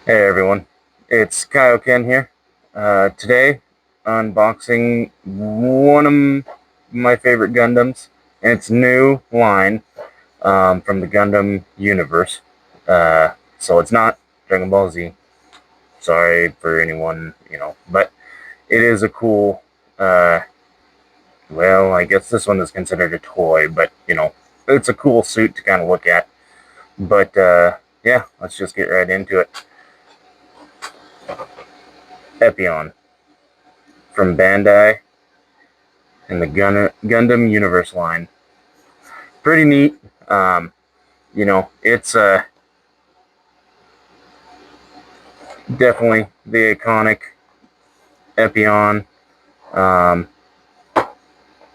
Hey everyone, it's Kaioken here. Today, unboxing one of my favorite Gundams, and its new line from the Gundam Universe. So it's not Dragon Ball Z. Sorry for anyone, but it is a cool. Uh, well, I guess this one is considered a toy, but it's a cool suit to kind of look at. But yeah, let's just get right into it. Epyon from Bandai and the Gundam Universe line. Pretty neat. It's definitely the iconic Epyon. Um,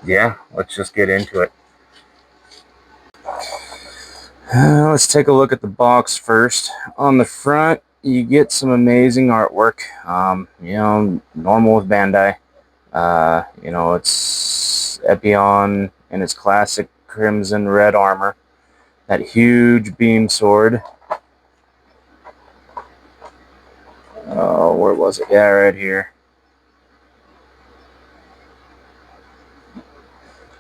yeah, let's just get into it. Let's take a look at the box first. On the front, you get some amazing artwork. Normal with Bandai. It's Epyon in its classic crimson red armor. That huge beam sword. Oh, where was it? Yeah, right here.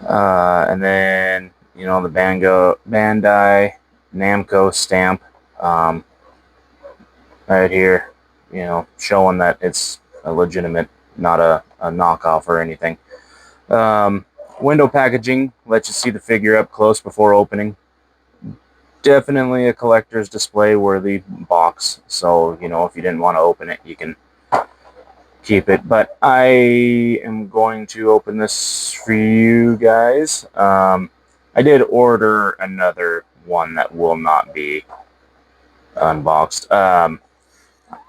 And then, the Bandai Namco stamp right here, showing that it's a legitimate, not a knockoff or anything. Window packaging lets you see the figure up close before opening. Definitely a collector's display worthy box. So, if you didn't want to open it, you can keep it. But I am going to open this for you guys. I did order another one that will not be unboxed.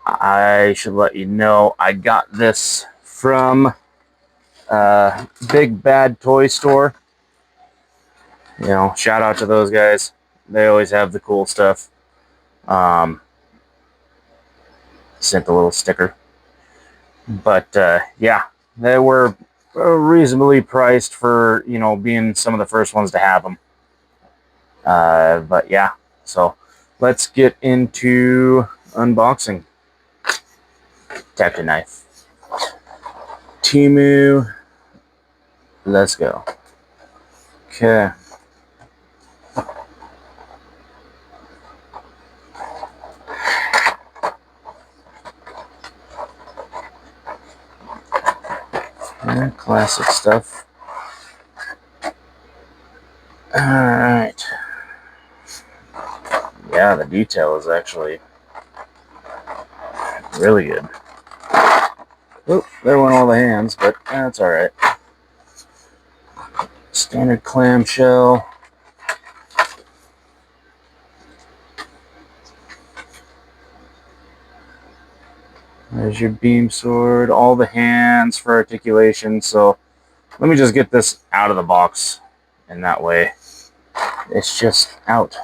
I should let you know I got this from Big Bad Toy Store. Shout out to those guys. They always have the cool stuff. Sent a little sticker. But yeah, they were reasonably priced for, being some of the first ones to have them. But yeah, so let's get into unboxing. Tactic knife. Timu. Let's go. Okay. Yeah, classic stuff. Alright. Yeah, the detail is actually really good. Oop, there went all the hands, but that's alright. Standard clamshell. There's your beam sword, all the hands for articulation. So let me just get this out of the box, and that way it's just out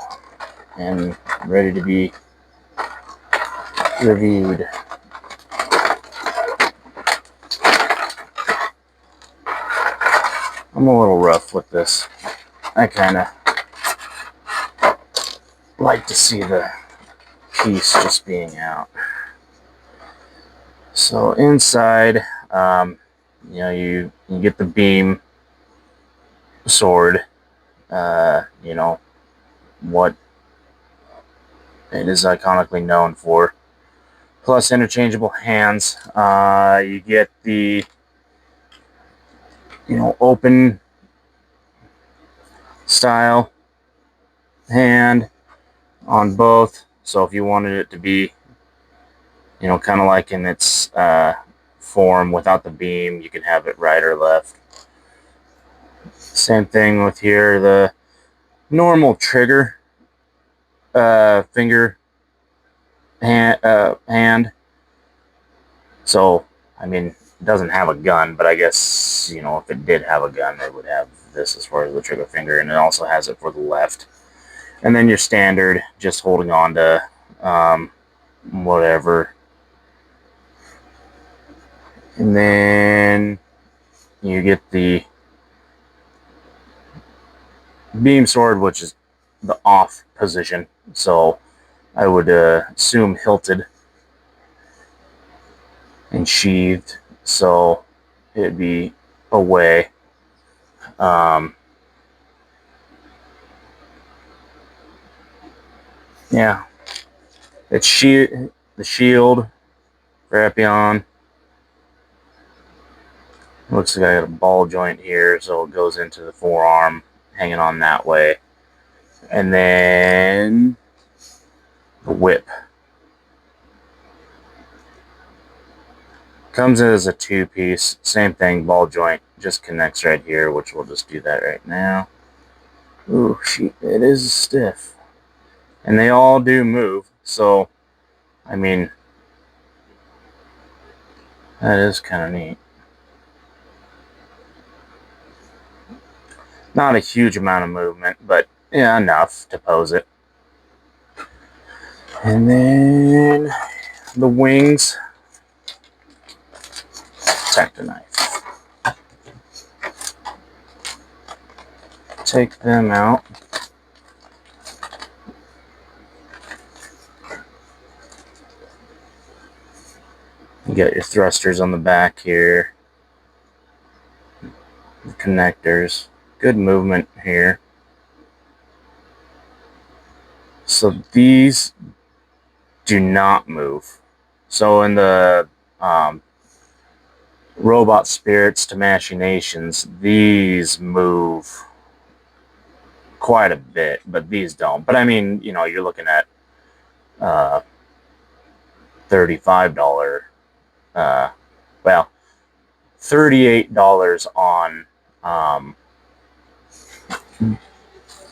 and ready to be reviewed. I'm a little rough with this. I kind of like to see the piece just being out. So inside, you get the beam sword, what it is iconically known for, plus interchangeable hands. You get the, open style hand on both. So if you wanted it to be, kind of like in its form without the beam, you can have it right or left. Same thing with here, the normal trigger finger hand. So, I mean, it doesn't have a gun, but I guess, if it did have a gun, it would have this as far as the trigger finger, and it also has it for the left. And then your standard, just holding on to whatever. And then you get the beam sword, which is the off position. So I would assume hilted. and sheathed, so it'd be away. Yeah, it's the shield for Epyon. Looks like I got a ball joint here, so it goes into the forearm, hanging on that way. And then the whip. Comes as a two-piece, same thing, ball joint, just connects right here, which we'll just do that right now. Ooh, shoot, it is stiff. And they all do move, so, I mean, that is kind of neat. Not a huge amount of movement, but yeah, enough to pose it. And then the wings. Sector knife. Take them out. You got your thrusters on the back here. The connectors. Good movement here. So these do not move. So in the robot spirits to machinations, these move quite a bit, but these don't. But I mean, you know, you're looking at $35, well, $38 on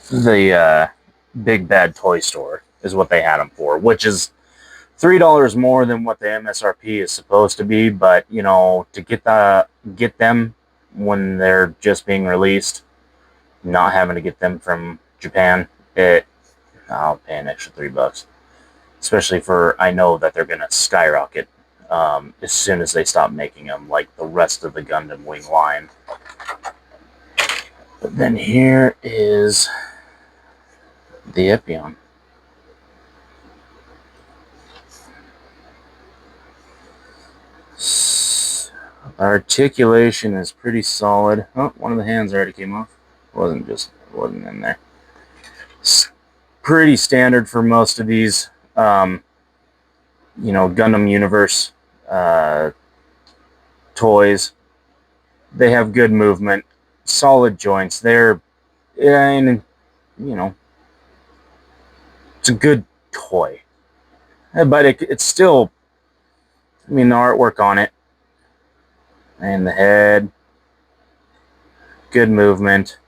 the Big Bad Toy Store is what they had them for, which is $3 more than what the MSRP is supposed to be. But you know, to get them when they're just being released, not having to get them from Japan, I'll pay an extra $3, especially for I know that they're gonna skyrocket as soon as they stop making them, like the rest of the Gundam Wing line. But then here is the Epyon. Articulation is pretty solid. Oh, one of the hands already came off. Wasn't in there. It's pretty standard for most of these, you know, Gundam Universe toys. They have good movement, solid joints. They're, and you know, it's a good toy, but it's still, I mean, the artwork on it and the head, good movement.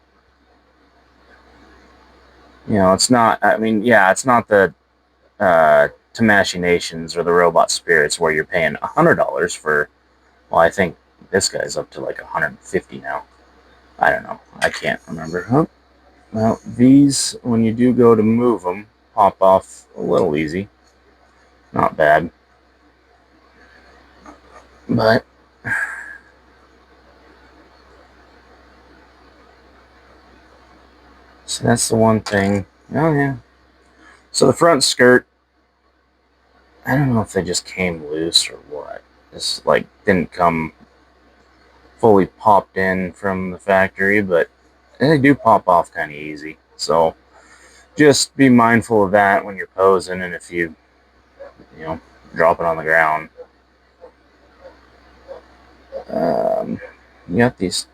You know, it's not, I mean, yeah, it's not the Tamashii Nations or the Robot Spirits where you're paying $100 for, well, I think this guy's up to like $150 now. I don't know. I can't remember. Oh, well, these, when you do go to move them, pop off a little easy. Not bad. But so that's the one thing. Oh, yeah. So the front skirt, I don't know if they just came loose or what. This, like, didn't come fully popped in from the factory, but they do pop off kind of easy. So just be mindful of that when you're posing, and if you know, drop it on the ground. You got these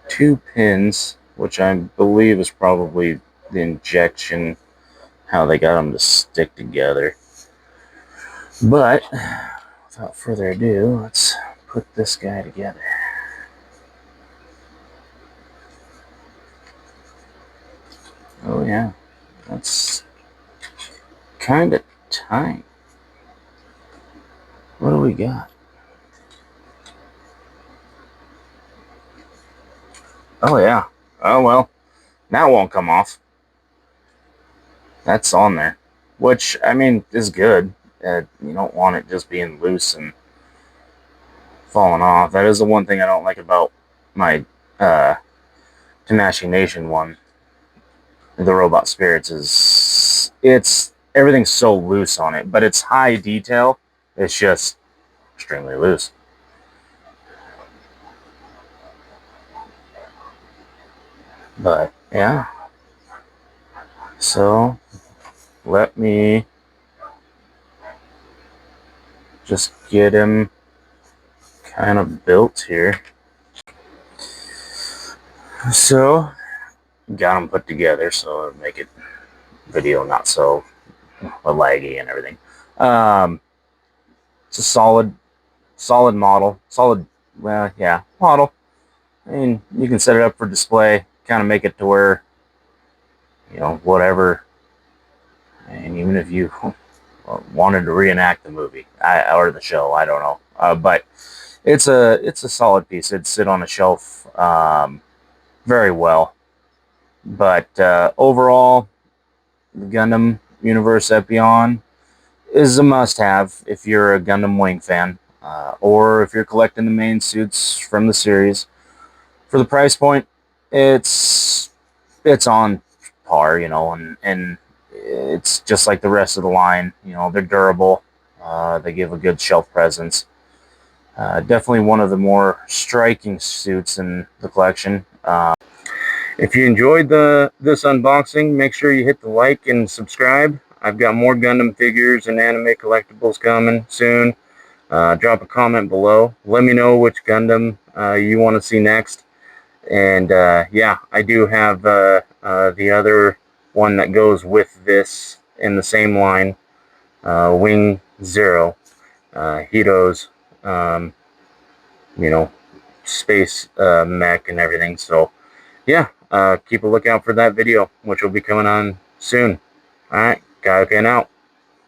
two pins, which I believe is probably the injection, how they got them to stick together. But without further ado, let's put this guy together. Oh yeah, that's kind of tight. What do we got? Oh yeah. Oh well, that won't come off. That's on there, which, I mean, is good. You don't want it just being loose and falling off. That is the one thing I don't like about my Tamashii Nation one, the Robot Spirits, is everything's so loose on it, but it's high detail. It's just extremely loose. But yeah, so let me just get him kind of built here. So got them put together so it'll make it video not so laggy and everything. It's a solid model, model. I mean, you can set it up for display, kind of make it to where, you know, whatever. And even if you wanted to reenact the movie or the show, I don't know. But it's a solid piece. It'd sit on a shelf very well. But overall, the Gundam Universe Epyon is a must-have if you're a Gundam Wing fan, or if you're collecting the main suits from the series. For the price point, it's on par, you know, and it's just like the rest of the line. You know, they're durable. They give a good shelf presence. Definitely one of the more striking suits in the collection. If you enjoyed this unboxing, make sure you hit the like and subscribe. I've got more Gundam figures and anime collectibles coming soon. Drop a comment below. Let me know which Gundam you want to see next. And yeah, I do have the other one that goes with this in the same line, Wing Zero, Hito's, you know, space mech and everything. So yeah, keep a lookout for that video, which will be coming on soon. Alright, Kaioken out.